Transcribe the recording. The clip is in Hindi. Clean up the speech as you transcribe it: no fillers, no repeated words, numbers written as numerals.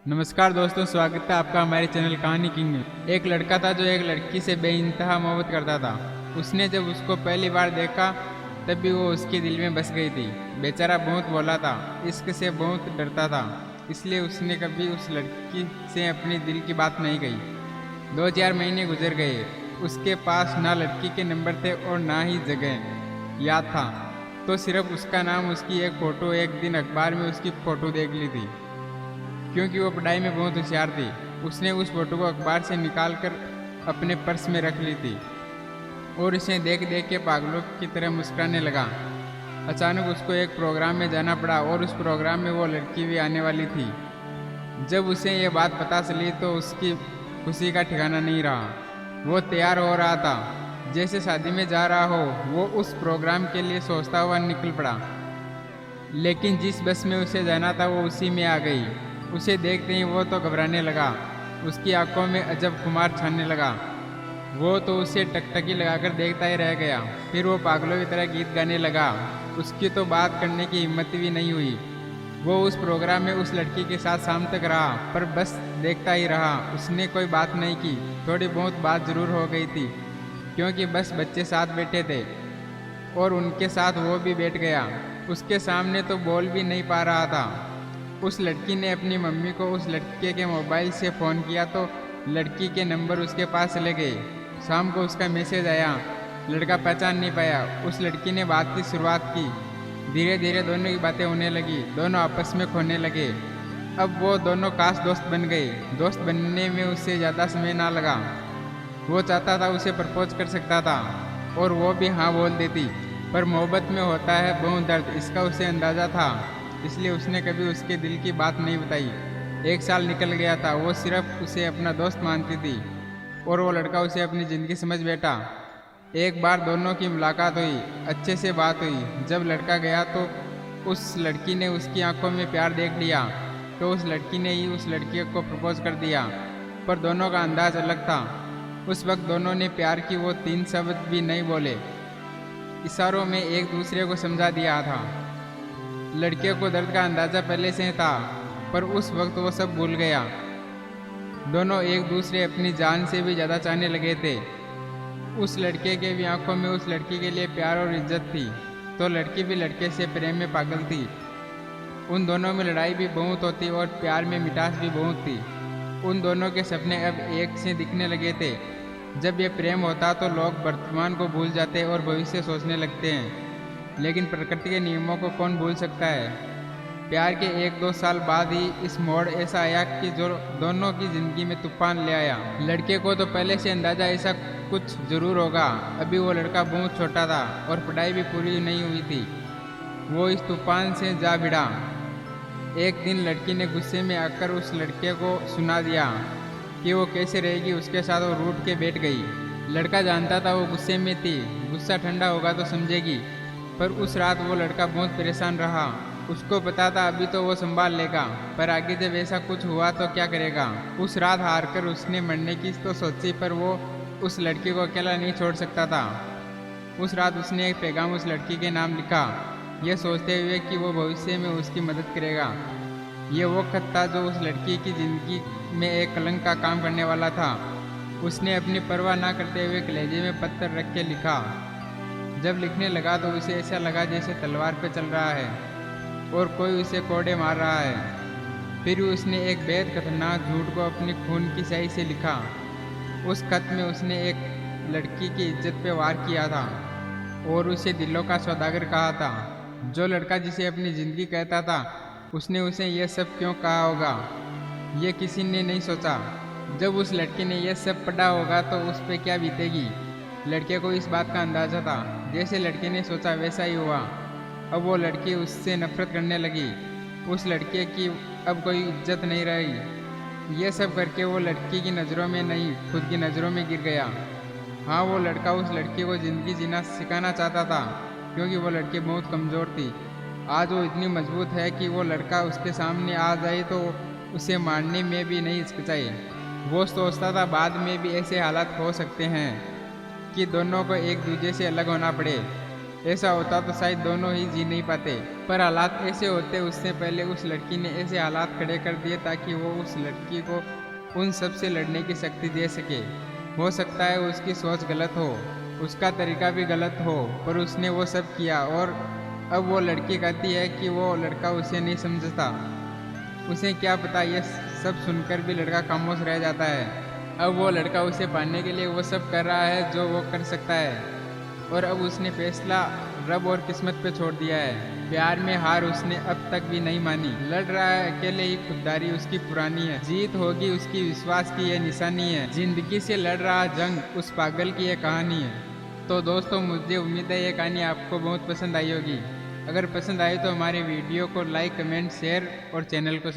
नमस्कार दोस्तों, स्वागत है आपका हमारे चैनल कहानी किंग में। एक लड़का था जो एक लड़की से बेइंतहा मोहब्बत करता था। उसने जब उसको पहली बार देखा तब भी वो उसके दिल में बस गई थी। बेचारा बहुत भोला था, इश्क से बहुत डरता था, इसलिए उसने कभी उस लड़की से अपने दिल की बात नहीं कही। 2-4 महीने गुजर गए। उसके पास ना लड़की के नंबर थे और ना ही जगह याद था, तो सिर्फ उसका नाम, उसकी एक फ़ोटो। एक दिन अखबार में उसकी फ़ोटो देख ली थी। क्योंकि वो पढ़ाई में बहुत होशियार थी, उसने उस फोटो को अखबार से निकाल कर अपने पर्स में रख ली थी और इसे देख देख के पागलों की तरह मुस्कुराने लगा। अचानक उसको एक प्रोग्राम में जाना पड़ा और उस प्रोग्राम में वो लड़की भी आने वाली थी। जब उसे ये बात पता चली तो उसकी खुशी का ठिकाना नहीं रहा। वो तैयार हो रहा था, जैसे शादी में जा रहा हो। वो उस प्रोग्राम के लिए सोचता हुआ निकल पड़ा, लेकिन जिस बस में उसे जाना था वो उसी में आ गई। उसे देखते ही वो तो घबराने लगा, उसकी आंखों में अजब खुमार छाने लगा। वो तो उसे टकटकी लगाकर देखता ही रह गया। फिर वो पागलों की तरह गीत गाने लगा। उसकी तो बात करने की हिम्मत भी नहीं हुई। वो उस प्रोग्राम में उस लड़की के साथ शाम तक रहा, पर बस देखता ही रहा। उसने कोई बात नहीं की। थोड़ी बहुत बात जरूर हो गई थी, क्योंकि बस बच्चे साथ बैठे थे और उनके साथ वो भी बैठ गया। उसके सामने तो बोल भी नहीं पा रहा था। उस लड़की ने अपनी मम्मी को उस लड़के के मोबाइल से फ़ोन किया तो लड़की के नंबर उसके पास चले गए। शाम को उसका मैसेज आया। लड़का पहचान नहीं पाया। उस लड़की ने बात की शुरुआत की। धीरे धीरे दोनों की बातें होने लगी, दोनों आपस में खोने लगे। अब वो दोनों खास दोस्त बन गए। दोस्त बनने में उससे ज़्यादा समय ना लगा। वो चाहता था उसे प्रपोज कर सकता था और वो भी हाँ बोल देती, पर मोहब्बत में होता है बहुत दर्द, इसका उसे अंदाज़ा था। इसलिए उसने कभी उसके दिल की बात नहीं बताई। 1 साल निकल गया था। वो सिर्फ उसे अपना दोस्त मानती थी और वो लड़का उसे अपनी ज़िंदगी समझ बैठा। एक बार दोनों की मुलाकात हुई, अच्छे से बात हुई। जब लड़का गया तो उस लड़की ने उसकी आंखों में प्यार देख लिया, तो उस लड़की ने ही उस लड़की को प्रपोज कर दिया। पर दोनों का अंदाज अलग था। उस वक्त दोनों ने प्यार की वो 3 शब्द भी नहीं बोले, इशारों में एक दूसरे को समझा दिया था। लड़के को दर्द का अंदाजा पहले से था, पर उस वक्त वो सब भूल गया। दोनों एक दूसरे अपनी जान से भी ज़्यादा चाहने लगे थे। उस लड़के के भी आंखों में उस लड़की के लिए प्यार और इज्जत थी, तो लड़की भी लड़के से प्रेम में पागल थी। उन दोनों में लड़ाई भी बहुत होती और प्यार में मिठास भी बहुत थी। उन दोनों के सपने अब एक से दिखने लगे थे। जब ये प्रेम होता तो लोग वर्तमान को भूल जाते और भविष्य सोचने लगते हैं, लेकिन प्रकृति के नियमों को कौन भूल सकता है। प्यार के 1-2 साल बाद ही इस मोड़ ऐसा आया कि जो दोनों की जिंदगी में तूफान ले आया। लड़के को तो पहले से अंदाजा ऐसा कुछ जरूर होगा। अभी वो लड़का बहुत छोटा था और पढ़ाई भी पूरी नहीं हुई थी। वो इस तूफान से जा भिड़ा। एक दिन लड़की ने गुस्से में आकर उस लड़के को सुना दिया कि वो कैसे रहेगी उसके साथ। वो रूठ के बैठ गई। लड़का जानता था वो गुस्से में थी, गुस्सा ठंडा होगा तो समझेगी। पर उस रात वो लड़का बहुत परेशान रहा। उसको पता था अभी तो वो संभाल लेगा, पर आगे जब ऐसा कुछ हुआ तो क्या करेगा। उस रात हारकर उसने मरने की तो सोची, पर वो उस लड़की को अकेला नहीं छोड़ सकता था। उस रात उसने एक पैगाम उस लड़की के नाम लिखा, यह सोचते हुए कि वो भविष्य में उसकी मदद करेगा। ये वो खत था जो उस लड़की की जिंदगी में एक कलंक का काम करने वाला था। उसने अपनी परवाह ना करते हुए कलेजे में पत्थर रख के लिखा। जब लिखने लगा तो उसे ऐसा लगा जैसे तलवार पे चल रहा है और कोई उसे कोड़े मार रहा है। फिर उसने एक बेहद खतरनाक झूठ को अपनी खून की स्याही से लिखा। उस खत में उसने एक लड़की की इज्जत पे वार किया था और उसे दिलों का सौदागर कहा था। जो लड़का जिसे अपनी ज़िंदगी कहता था, उसने उसे यह सब क्यों कहा होगा, ये किसी ने नहीं सोचा। जब उस लड़के ने यह सब पढ़ा होगा तो उस पर क्या बीतेगी। लड़के को इस बात का अंदाज़ा था। जैसे लड़के ने सोचा वैसा ही हुआ। अब वो लड़की उससे नफरत करने लगी। उस लड़के की अब कोई इज्जत नहीं रही। ये सब करके वो लड़की की नज़रों में नहीं, खुद की नज़रों में गिर गया। हाँ, वो लड़का उस लड़की को ज़िंदगी जीना सिखाना चाहता था, क्योंकि वो लड़की बहुत कमज़ोर थी। आज वो इतनी मजबूत है कि वो लड़का उसके सामने आ जाए तो उसे मारने में भी नहीं हिचकिचाए। वो सोचता था बाद में भी ऐसे हालात हो सकते हैं कि दोनों को एक दूसरे से अलग होना पड़े, ऐसा होता तो शायद दोनों ही जी नहीं पाते, पर हालात ऐसे होते उससे पहले उस लड़की ने ऐसे हालात खड़े कर दिए ताकि वो उस लड़की को उन सब से लड़ने की शक्ति दे सके। हो सकता है उसकी सोच गलत हो, उसका तरीका भी गलत हो, पर उसने वो सब किया और अब वो लड़की कहती है कि वो लड़का उसे नहीं समझता। उसे क्या पता, ये सब सुनकर भी लड़का खामोश रह जाता है। अब वो लड़का उसे पाने के लिए वो सब कर रहा है जो वो कर सकता है, और अब उसने फैसला रब और किस्मत पे छोड़ दिया है। प्यार में हार उसने अब तक भी नहीं मानी, लड़ रहा है अकेले ही, खुददारी उसकी पुरानी है, जीत होगी उसकी विश्वास की ये निशानी है, जिंदगी से लड़ रहा जंग उस पागल की ये कहानी है। तो दोस्तों, मुझे उम्मीद है ये कहानी आपको बहुत पसंद आई होगी। अगर पसंद आए तो हमारे वीडियो को लाइक, कमेंट, शेयर और चैनल को